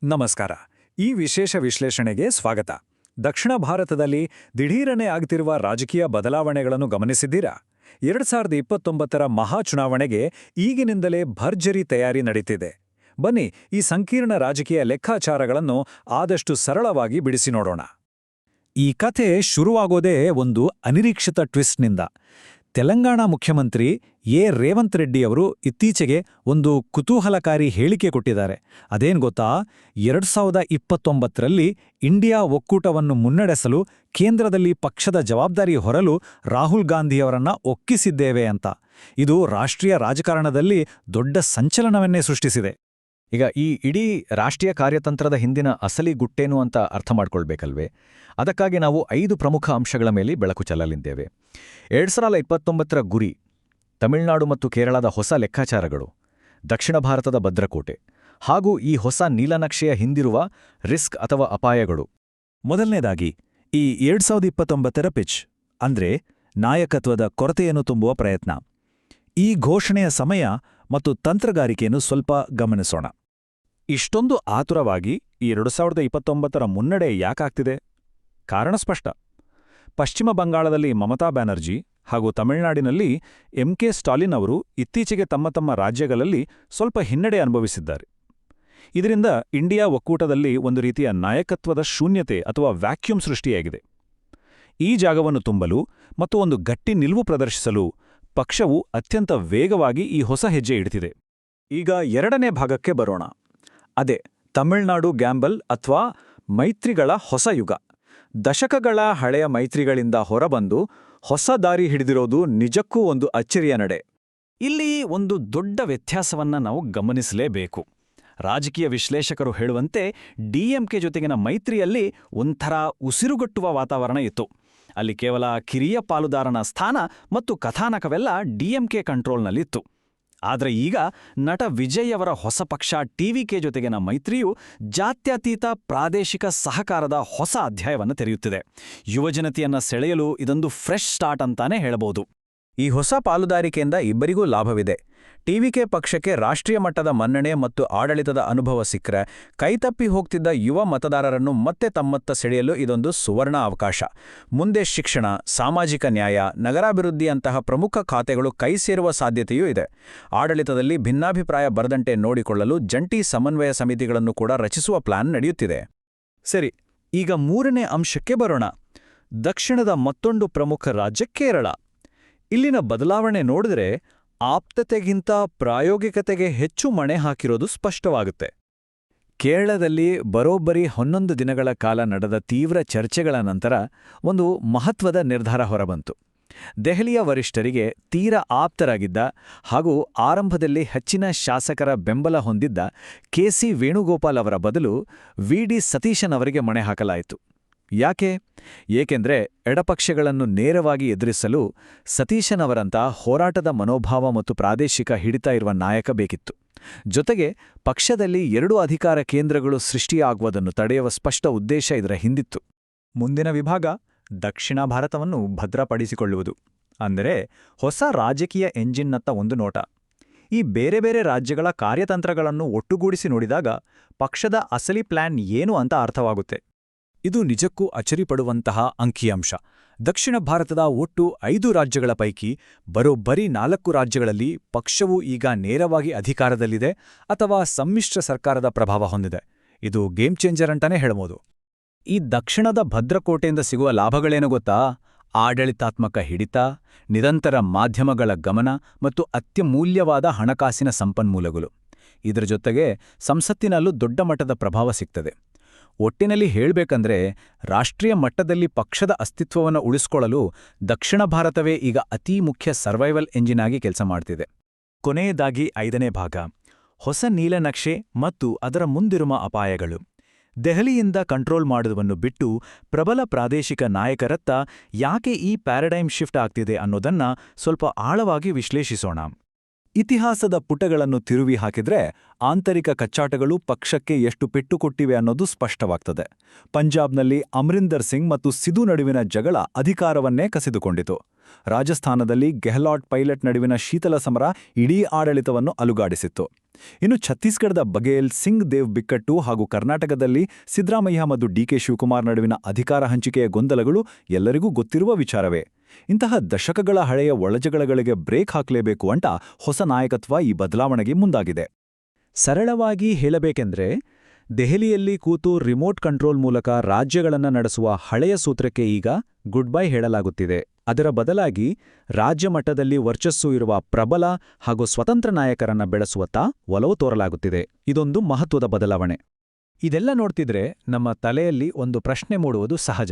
ನಮಸ್ಕಾರ. ಈ ವಿಶೇಷ ವಿಶ್ಲೇಷಣೆಗೆ ಸ್ವಾಗತ. ದಕ್ಷಿಣ ಭಾರತದಲ್ಲಿ ದಿಢೀರನೆ ಆಗ್ತಿರುವ ರಾಜಕೀಯ ಬದಲಾವಣೆಗಳನ್ನು ಗಮನಿಸಿದ್ದೀರಾ? 2029ರ ಮಹಾ ಚುನಾವಣೆಗೆ ಈಗಿನಿಂದಲೇ ಭರ್ಜರಿ ತಯಾರಿ ನಡೀತಿದೆ. ಬನ್ನಿ, ಈ ಸಂಕೀರ್ಣ ರಾಜಕೀಯ ಲೆಕ್ಕಾಚಾರಗಳನ್ನು ಆದಷ್ಟು ಸರಳವಾಗಿ ಬಿಡಿಸಿ ನೋಡೋಣ. ಈ ಕಥೆ ಶುರುವಾಗೋದೇ ಒಂದು ಅನಿರೀಕ್ಷಿತ ಟ್ವಿಸ್ಟ್ನಿಂದ. ತೆಲಂಗಾಣ ಮುಖ್ಯಮಂತ್ರಿ ರೇವಂತ್ ರೆಡ್ಡಿಯವರು ಇತ್ತೀಚೆಗೆ ಒಂದು ಕುತೂಹಲಕಾರಿ ಹೇಳಿಕೆ ಕೊಟ್ಟಿದ್ದಾರೆ. ಅದೇನ್ ಗೊತ್ತಾ? 2029ರಲ್ಲಿ ಇಂಡಿಯಾ ಒಕ್ಕೂಟವನ್ನು ಮುನ್ನಡೆಸಲು ಕೇಂದ್ರದಲ್ಲಿ ಪಕ್ಷದ ಜವಾಬ್ದಾರಿ ಹೊರಲು ರಾಹುಲ್ ಗಾಂಧಿಯವರನ್ನ ಒಕ್ಕಿಸಿದ್ದೇವೆ ಅಂತ. ಇದು ರಾಷ್ಟ್ರೀಯ ರಾಜಕಾರಣದಲ್ಲಿ ದೊಡ್ಡ ಸಂಚಲನವನ್ನೇ ಸೃಷ್ಟಿಸಿದೆ. ಈಗ ಈ ಇಡೀ ರಾಷ್ಟ್ರೀಯ ಕಾರ್ಯತಂತ್ರದ ಹಿಂದಿನ ಅಸಲಿ ಗುಟ್ಟೇನು ಅಂತ ಅರ್ಥ ಮಾಡ್ಕೊಳ್ಬೇಕಲ್ವೇ? ಅದಕ್ಕಾಗಿ ನಾವು 5 ಪ್ರಮುಖ ಅಂಶಗಳ ಮೇಲೆ ಬೆಳಕು ಚೆಲ್ಲಲಿದ್ದೇವೆ. 2029ರ ಗುರಿ: ತಮಿಳುನಾಡು ಮತ್ತು ಕೇರಳದ ಹೊಸ ಲೆಕ್ಕಾಚಾರಗಳು, ದಕ್ಷಿಣ ಭಾರತದ ಭದ್ರಕೋಟೆ, ಹಾಗೂ ಈ ಹೊಸ ನೀಲನಕ್ಷೆಯ ಹಿಂದಿರುವ ರಿಸ್ಕ್ ಅಥವಾ ಅಪಾಯಗಳು. ಮೊದಲನೇದಾಗಿ, ಈ 2029ರ ಪಿಚ್ ಅಂದ್ರೆ ನಾಯಕತ್ವದ ಕೊರತೆಯನ್ನು ತುಂಬುವ ಪ್ರಯತ್ನ. ಈ ಘೋಷಣೆಯ ಸಮಯ ಮತ್ತು ತಂತ್ರಗಾರಿಕೆಯನ್ನು ಸ್ವಲ್ಪ ಗಮನಿಸೋಣ. ಇಷ್ಟೊಂದು ಆತುರವಾಗಿ ಈ 2029ರ ಮುನ್ನಡೆ ಯಾಕಾಗ್ತಿದೆ? ಕಾರಣ ಸ್ಪಷ್ಟ. ಪಶ್ಚಿಮ ಬಂಗಾಳದಲ್ಲಿ ಮಮತಾ ಬ್ಯಾನರ್ಜಿ ಹಾಗೂ ತಮಿಳುನಾಡಿನಲ್ಲಿ ಕೆ ಸ್ಟಾಲಿನ್ ಅವರು ಇತ್ತೀಚೆಗೆ ತಮ್ಮ ತಮ್ಮ ರಾಜ್ಯಗಳಲ್ಲಿ ಸ್ವಲ್ಪ ಹಿನ್ನಡೆ ಅನುಭವಿಸಿದ್ದಾರೆ. ಇದರಿಂದ ಇಂಡಿಯಾ ಒಕ್ಕೂಟದಲ್ಲಿ ಒಂದು ರೀತಿಯ ನಾಯಕತ್ವದ ಶೂನ್ಯತೆ ಅಥವಾ ವ್ಯಾಕ್ಯೂಮ್ ಸೃಷ್ಟಿಯಾಗಿದೆ. ಈ ಜಾಗವನ್ನು ತುಂಬಲು ಮತ್ತು ಒಂದು ಗಟ್ಟಿ ನಿಲುವು ಪ್ರದರ್ಶಿಸಲು ಪಕ್ಷವು ಅತ್ಯಂತ ವೇಗವಾಗಿ ಈ ಹೊಸ ಹೆಜ್ಜೆ ಇಡ್ತಿದೆ. ಈಗ ಎರಡನೇ ಭಾಗಕ್ಕೆ ಬರೋಣ. ಅದೇ ತಮಿಳುನಾಡು ಗ್ಯಾಂಬಲ್ ಅಥವಾ ಮೈತ್ರಿಗಳ ಹೊಸ ಯುಗ. ದಶಕಗಳ ಹಳೆಯ ಮೈತ್ರಿಗಳಿಂದ ಹೊರಬಂದು ಹೊಸ ದಾರಿ ಹಿಡಿದಿರೋದು ನಿಜಕ್ಕೂ ಒಂದು ಅಚ್ಚರಿಯ ನಡೆ. ಇಲ್ಲಿ ಒಂದು ದೊಡ್ಡ ವ್ಯತ್ಯಾಸವನ್ನ ನಾವು ಗಮನಿಸಲೇಬೇಕು. ರಾಜಕೀಯ ವಿಶ್ಲೇಷಕರು ಹೇಳುವಂತೆ ಡಿಎಂಕೆ ಜೊತೆಗಿನ ಮೈತ್ರಿಯಲ್ಲಿ ಒಂಥರ ಉಸಿರುಗಟ್ಟುವ ವಾತಾವರಣ ಇತ್ತು. ಅಲ್ಲಿ ಕೇವಲ ಕಿರಿಯ ಪಾಲುದಾರನ ಸ್ಥಾನ ಮತ್ತು ಕಥಾನಕವೆಲ್ಲ ಡಿಎಂಕೆ ಕಂಟ್ರೋಲ್ನಲ್ಲಿತ್ತು. ಆದರೆ ಈಗ ನಟ ವಿಜಯ್ ಅವರ ಹೊಸ ಪಕ್ಷ ಟಿವಿಕೆ ಜೊತೆಗಿನ ಮೈತ್ರಿಯು ಜಾತ್ಯತೀತ ಪ್ರಾದೇಶಿಕ ಸಹಕಾರದ ಹೊಸ ಅಧ್ಯಾಯವನ್ನು ತೆರೆಯುತ್ತಿದೆ. ಯುವಜನತೆಯನ್ನ ಸೆಳೆಯಲು ಇದೊಂದು ಫ್ರೆಶ್ ಸ್ಟಾರ್ಟ್ ಅಂತಾನೆ ಹೇಳಬಹುದು. ಈ ಹೊಸ ಪಾಲುದಾರಿಕೆಯಿಂದ ಇಬ್ಬರಿಗೂ ಲಾಭವಿದೆ. ಟಿವಿಕೆ ಪಕ್ಷಕ್ಕೆ ರಾಷ್ಟ್ರೀಯ ಮಟ್ಟದ ಮನ್ನಣೆ ಮತ್ತು ಆಡಳಿತದ ಅನುಭವ ಸಿಕ್ಕರೆ, ಕೈತಪ್ಪಿ ಹೋಗ್ತಿದ್ದ ಯುವ ಮತದಾರರನ್ನು ಮತ್ತೆ ತಮ್ಮತ್ತ ಸೆಳೆಯಲು ಇದೊಂದು ಸುವರ್ಣ ಅವಕಾಶ. ಮುಂದೆ ಶಿಕ್ಷಣ, ಸಾಮಾಜಿಕ ನ್ಯಾಯ, ನಗರಾಭಿವೃದ್ಧಿಯಂತಹ ಪ್ರಮುಖ ಖಾತೆಗಳು ಕೈ ಸೇರುವ ಸಾಧ್ಯತೆಯೂ ಇದೆ. ಆಡಳಿತದಲ್ಲಿ ಭಿನ್ನಾಭಿಪ್ರಾಯ ಬರದಂತೆ ನೋಡಿಕೊಳ್ಳಲು ಜಂಟಿ ಸಮನ್ವಯ ಸಮಿತಿಗಳನ್ನು ಕೂಡ ರಚಿಸುವ ಪ್ಲಾನ್ ನಡೆಯುತ್ತಿದೆ. ಸರಿ, ಈಗ ಮೂರನೇ ಅಂಶಕ್ಕೆ ಬರೋಣ. ದಕ್ಷಿಣದ ಮತ್ತೊಂದು ಪ್ರಮುಖ ರಾಜ್ಯ ಕೇರಳ. ಇಲ್ಲಿನ ಬದಲಾವಣೆ ನೋಡಿದ್ರೆ ಆಪ್ತತೆಗಿಂತ ಪ್ರಾಯೋಗಿಕತೆಗೆ ಹೆಚ್ಚು ಮಣೆ ಹಾಕಿರೋದು ಸ್ಪಷ್ಟವಾಗುತ್ತೆ. ಕೇರಳದಲ್ಲಿ ಬರೋಬ್ಬರಿ 11 ದಿನಗಳ ಕಾಲ ನಡೆದ ತೀವ್ರ ಚರ್ಚೆಗಳ ನಂತರ ಒಂದು ಮಹತ್ವದ ನಿರ್ಧಾರ ಹೊರಬಂತು. ದೆಹಲಿಯ ವರಿಷ್ಠರಿಗೆ ತೀರಾ ಆಪ್ತರಾಗಿದ್ದ ಹಾಗೂ ಆರಂಭದಲ್ಲಿ ಹೆಚ್ಚಿನ ಶಾಸಕರ ಬೆಂಬಲ ಹೊಂದಿದ್ದ ಸಿ ವೇಣುಗೋಪಾಲ್ ಅವರ ಬದಲು ಡಿ ಸತೀಶನ್ ಅವರಿಗೆ ಮಣೆ ಹಾಕಲಾಯಿತು. ಏಕೆಂದ್ರೆ ಎಡಪಕ್ಷಗಳನ್ನು ನೇರವಾಗಿ ಎದುರಿಸಲು ಸತೀಶನ್ ಅವರಂಥ ಹೋರಾಟದ ಮನೋಭಾವ ಮತ್ತು ಪ್ರಾದೇಶಿಕ ಹಿಡಿತ ಇರುವ ನಾಯಕ ಬೇಕಿತ್ತು. ಜೊತೆಗೆ ಪಕ್ಷದಲ್ಲಿ 2 ಅಧಿಕಾರ ಕೇಂದ್ರಗಳು ಸೃಷ್ಟಿಯಾಗುವುದನ್ನು ತಡೆಯುವ ಸ್ಪಷ್ಟ ಉದ್ದೇಶ ಇದರ ಹಿಂದಿತ್ತು. ಮುಂದಿನ ವಿಭಾಗ ದಕ್ಷಿಣ ಭಾರತವನ್ನು ಭದ್ರಪಡಿಸಿಕೊಳ್ಳುವುದು. ಅಂದರೆ ಹೊಸ ರಾಜಕೀಯ ಎಂಜಿನ್ನತ್ತ ಒಂದು ನೋಟ. ಈ ಬೇರೆ ಬೇರೆ ರಾಜ್ಯಗಳ ಕಾರ್ಯತಂತ್ರಗಳನ್ನು ಒಟ್ಟುಗೂಡಿಸಿ ನೋಡಿದಾಗ ಪಕ್ಷದ ಅಸಲಿ ಪ್ಲಾನ್ ಏನು ಅಂತ ಅರ್ಥವಾಗುತ್ತೆ. ಇದು ನಿಜಕ್ಕೂ ಅಚ್ಚರಿಪಡುವಂತಹ ಅಂಕಿಅಂಶ. ದಕ್ಷಿಣ ಭಾರತದ ಒಟ್ಟು 5 ರಾಜ್ಯಗಳ ಪೈಕಿ ಬರೋಬ್ಬರಿ 4 ರಾಜ್ಯಗಳಲ್ಲಿ ಪಕ್ಷವು ಈಗ ನೇರವಾಗಿ ಅಧಿಕಾರದಲ್ಲಿದೆ ಅಥವಾ ಸಮ್ಮಿಶ್ರ ಸರ್ಕಾರದ ಪ್ರಭಾವ ಹೊಂದಿದೆ. ಇದು ಗೇಮ್ ಚೇಂಜರ್ ಅಂತಾನೆ ಹೇಳ್ಬೋದು. ಈ ದಕ್ಷಿಣದ ಭದ್ರಕೋಟೆಯಿಂದ ಸಿಗುವ ಲಾಭಗಳೇನು ಗೊತ್ತಾ? ಆಡಳಿತಾತ್ಮಕ ಹಿಡಿತ, ನಿರಂತರ ಮಾಧ್ಯಮಗಳ ಗಮನ ಮತ್ತು ಅತ್ಯಮೂಲ್ಯವಾದ ಹಣಕಾಸಿನ ಸಂಪನ್ಮೂಲಗಳು. ಇದರ ಜೊತೆಗೆ ಸಂಸತ್ತಿನಲ್ಲೂ ದೊಡ್ಡ ಮಟ್ಟದ ಪ್ರಭಾವ ಸಿಗ್ತದೆ. ಒಟ್ಟಿನಲ್ಲಿ ಹೇಳಬೇಕಂದ್ರೆ ರಾಷ್ಟ್ರೀಯ ಮಟ್ಟದಲ್ಲಿ ಪಕ್ಷದ ಅಸ್ತಿತ್ವವನ್ನು ಉಳಿಸಿಕೊಳ್ಳಲು ದಕ್ಷಿಣ ಭಾರತವೇ ಈಗ ಅತೀ ಮುಖ್ಯ ಸರ್ವೈವಲ್ ಎಂಜಿನ್ ಆಗಿ ಕೆಲಸ ಮಾಡ್ತಿದೆ. ಕೊನೆಯದಾಗಿ 5ನೇ ಭಾಗ: ಹೊಸ ನೀಲನಕ್ಷೆ ಮತ್ತು ಅದರ ಮುಂದಿರುವ ಅಪಾಯಗಳು. ದೆಹಲಿಯಿಂದ ಕಂಟ್ರೋಲ್ ಮಾಡುವುದನ್ನು ಬಿಟ್ಟು ಪ್ರಬಲ ಪ್ರಾದೇಶಿಕ ನಾಯಕರತ್ತ ಯಾಕೆ ಈ ಪ್ಯಾರಡೈಮ್ ಶಿಫ್ಟ್ ಆಗ್ತಿದೆ ಅನ್ನೋದನ್ನ ಸ್ವಲ್ಪ ಆಳವಾಗಿ ವಿಶ್ಲೇಷಿಸೋಣ. ಇತಿಹಾಸದ ಪುಟಗಳನ್ನು ತಿರುವಿ ಹಾಕಿದ್ರೆ ಆಂತರಿಕ ಕಚ್ಚಾಟಗಳು ಪಕ್ಷಕ್ಕೆ ಎಷ್ಟು ಪೆಟ್ಟು ಕೊಟ್ಟಿವೆ ಅನ್ನೋದು ಸ್ಪಷ್ಟವಾಗ್ತದೆ. ಪಂಜಾಬ್ನಲ್ಲಿ ಅಮರಿಂದರ್ ಸಿಂಗ್ ಮತ್ತು ಸಿಧು ನಡುವಿನ ಜಗಳ ಅಧಿಕಾರವನ್ನೇ ಕಸಿದುಕೊಂಡಿತು. ರಾಜಸ್ಥಾನದಲ್ಲಿ ಗೆಹ್ಲಾಟ್ ಪೈಲಟ್ ನಡುವಿನ ಶೀತಲ ಸಮರ ಇಡೀ ಆಡಳಿತವನ್ನು ಅಲುಗಾಡಿಸಿತ್ತು. ಇನ್ನು ಛತ್ತೀಸ್ಗಢದ ಬಘೇಲ್ ಸಿಂಗ್ ದೇವ್ ಬಿಕ್ಕಟ್ಟು ಹಾಗೂ ಕರ್ನಾಟಕದಲ್ಲಿ ಸಿದ್ದರಾಮಯ್ಯ ಮತ್ತು ಡಿಕೆ ಶಿವಕುಮಾರ್ ನಡುವಿನ ಅಧಿಕಾರ ಹಂಚಿಕೆಯ ಗೊಂದಲಗಳು ಎಲ್ಲರಿಗೂ ಗೊತ್ತಿರುವ ವಿಚಾರವೇ. ಇಂತಹ ದಶಕಗಳ ಹಳೆಯ ಒಳಜಗಳಗಳಿಗೆ ಬ್ರೇಕ್ ಹಾಕಲೇಬೇಕು ಅಂತ ಹೊಸ ನಾಯಕತ್ವ ಈ ಬದಲಾವಣೆಗೆ ಮುಂದಾಗಿದೆ. ಸರಳವಾಗಿ ಹೇಳಬೇಕೆಂದ್ರೆ, ದೆಹಲಿಯಲ್ಲಿ ಕೂತು ರಿಮೋಟ್ ಕಂಟ್ರೋಲ್ ಮೂಲಕ ರಾಜ್ಯಗಳನ್ನು ನಡೆಸುವ ಹಳೆಯ ಸೂತ್ರಕ್ಕೆ ಈಗ ಗುಡ್ ಬೈ ಹೇಳಲಾಗುತ್ತಿದೆ. ಅದರ ಬದಲಾಗಿ ರಾಜ್ಯ ಮಟ್ಟದಲ್ಲಿ ವರ್ಚಸ್ಸು ಇರುವ ಪ್ರಬಲ ಹಾಗೂ ಸ್ವತಂತ್ರ ನಾಯಕರನ್ನ ಬೆಳೆಸುವತ್ತ ಒಲವು ತೋರಲಾಗುತ್ತಿದೆ. ಇದೊಂದು ಮಹತ್ವದ ಬದಲಾವಣೆ. ಇದೆಲ್ಲ ನೋಡ್ತಿದ್ರೆ ನಮ್ಮ ತಲೆಯಲ್ಲಿ ಒಂದು ಪ್ರಶ್ನೆ ಮೂಡುವುದು ಸಹಜ.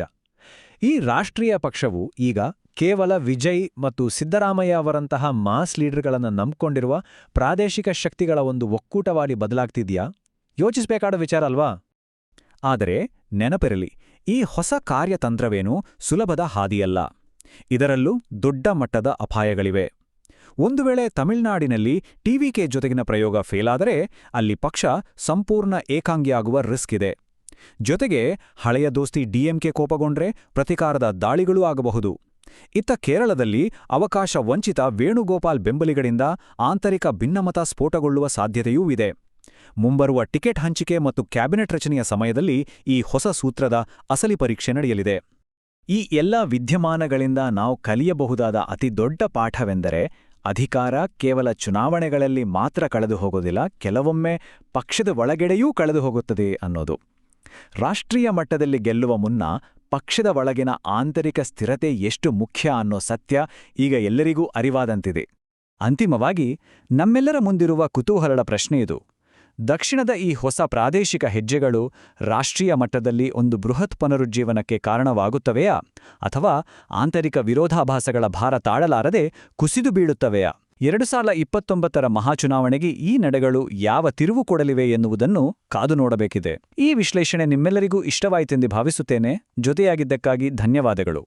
ಈ ರಾಷ್ಟ್ರೀಯ ಪಕ್ಷವು ಈಗ ಕೇವಲ ವಿಜಯ್ ಮತ್ತು ಸಿದ್ದರಾಮಯ್ಯ ಅವರಂತಹ ಮಾಸ್ ಲೀಡರ್ಗಳನ್ನು ನಂಬಿಕೊಂಡಿರುವ ಪ್ರಾದೇಶಿಕ ಶಕ್ತಿಗಳ ಒಂದು ಒಕ್ಕೂಟವಾಗಿ ಬದಲಾಗ್ತಿದ್ಯಾ? ಯೋಚಿಸಬೇಕಾದ ವಿಚಾರ ಅಲ್ವಾ? ಆದರೆ ನೆನಪಿರಲಿ, ಈ ಹೊಸ ಕಾರ್ಯತಂತ್ರವೇನೂ ಸುಲಭದ ಹಾದಿಯಲ್ಲ. ಇದರಲ್ಲೂ ದೊಡ್ಡ ಮಟ್ಟದ ಅಪಾಯಗಳಿವೆ. ಒಂದು ವೇಳೆ ತಮಿಳುನಾಡಿನಲ್ಲಿ ಟಿವಿಕೆ ಜೊತೆಗಿನ ಪ್ರಯೋಗ ಫೇಲಾದರೆ ಅಲ್ಲಿ ಪಕ್ಷ ಸಂಪೂರ್ಣ ಏಕಾಂಗಿಯಾಗುವ ರಿಸ್ಕ್ ಇದೆ. ಜೊತೆಗೆ ಹಳೆಯ ದೋಸ್ತಿ ಡಿಎಂಕೆ ಕೋಪಗೊಂಡ್ರೆ ಪ್ರತಿಕಾರದ ದಾಳಿಗಳೂ ಆಗಬಹುದು. ಇತ್ತ ಕೇರಳದಲ್ಲಿ ಅವಕಾಶ ವಂಚಿತ ವೇಣುಗೋಪಾಲ್ ಬೆಂಬಲಿಗರಿಂದ ಆಂತರಿಕ ಭಿನ್ನಮತ ಸ್ಫೋಟಗೊಳ್ಳುವ ಸಾಧ್ಯತೆಯೂ ಇದೆ. ಮುಂಬರುವ ಟಿಕೆಟ್ ಹಂಚಿಕೆ ಮತ್ತು ಕ್ಯಾಬಿನೆಟ್ ರಚನೆಯ ಸಮಯದಲ್ಲಿ ಈ ಹೊಸ ಸೂತ್ರದ ಅಸಲಿ ಪರೀಕ್ಷೆ ನಡೆಯಲಿದೆ. ಈ ಎಲ್ಲ ವಿದ್ಯಮಾನಗಳಿಂದ ನಾವು ಕಲಿಯಬಹುದಾದ ಅತಿ ದೊಡ್ಡ ಪಾಠವೆಂದರೆ, ಅಧಿಕಾರ ಕೇವಲ ಚುನಾವಣೆಗಳಲ್ಲಿ ಮಾತ್ರ ಕಳೆದು ಹೋಗೋದಿಲ್ಲ, ಕೆಲವೊಮ್ಮೆ ಪಕ್ಷದ ಒಳಗಡೆಯೂ ಕಳೆದು ಹೋಗುತ್ತದೆ ಅನ್ನೋದು. ರಾಷ್ಟ್ರೀಯ ಮಟ್ಟದಲ್ಲಿ ಗೆಲ್ಲುವ ಮುನ್ನ ಪಕ್ಷದ ಒಳಗಿನ ಆಂತರಿಕ ಸ್ಥಿರತೆ ಎಷ್ಟು ಮುಖ್ಯ ಅನ್ನೋ ಸತ್ಯ ಈಗ ಎಲ್ಲರಿಗೂ ಅರಿವಾದಂತಿದೆ. ಅಂತಿಮವಾಗಿ ನಮ್ಮೆಲ್ಲರ ಮುಂದಿರುವ ಕುತೂಹಲದ ಪ್ರಶ್ನೆಯಿದು: ದಕ್ಷಿಣದ ಈ ಹೊಸ ಪ್ರಾದೇಶಿಕ ಹೆಜ್ಜೆಗಳು ರಾಷ್ಟ್ರೀಯ ಮಟ್ಟದಲ್ಲಿ ಒಂದು ಬೃಹತ್ ಪುನರುಜ್ಜೀವನಕ್ಕೆ ಕಾರಣವಾಗುತ್ತವೆಯಾ, ಅಥವಾ ಆಂತರಿಕ ವಿರೋಧಾಭಾಸಗಳ ಭಾರ ತಾಳಲಾರದೆ ಕುಸಿದು ಬೀಳುತ್ತವೆಯಾ? 2029ರ ಮಹಾಚುನಾವಣೆಗೆ ಈ ನಡೆಗಳು ಯಾವ ತಿರುವು ಕೊಡಲಿವೆ ಎನ್ನುವುದನ್ನು ಕಾದು ನೋಡಬೇಕಿದೆ. ಈ ವಿಶ್ಲೇಷಣೆ ನಿಮ್ಮೆಲ್ಲರಿಗೂ ಇಷ್ಟವಾಯಿತೆಂದು ಭಾವಿಸುತ್ತೇನೆ. ಜೊತೆಯಾಗಿದ್ದಕ್ಕಾಗಿ ಧನ್ಯವಾದಗಳು.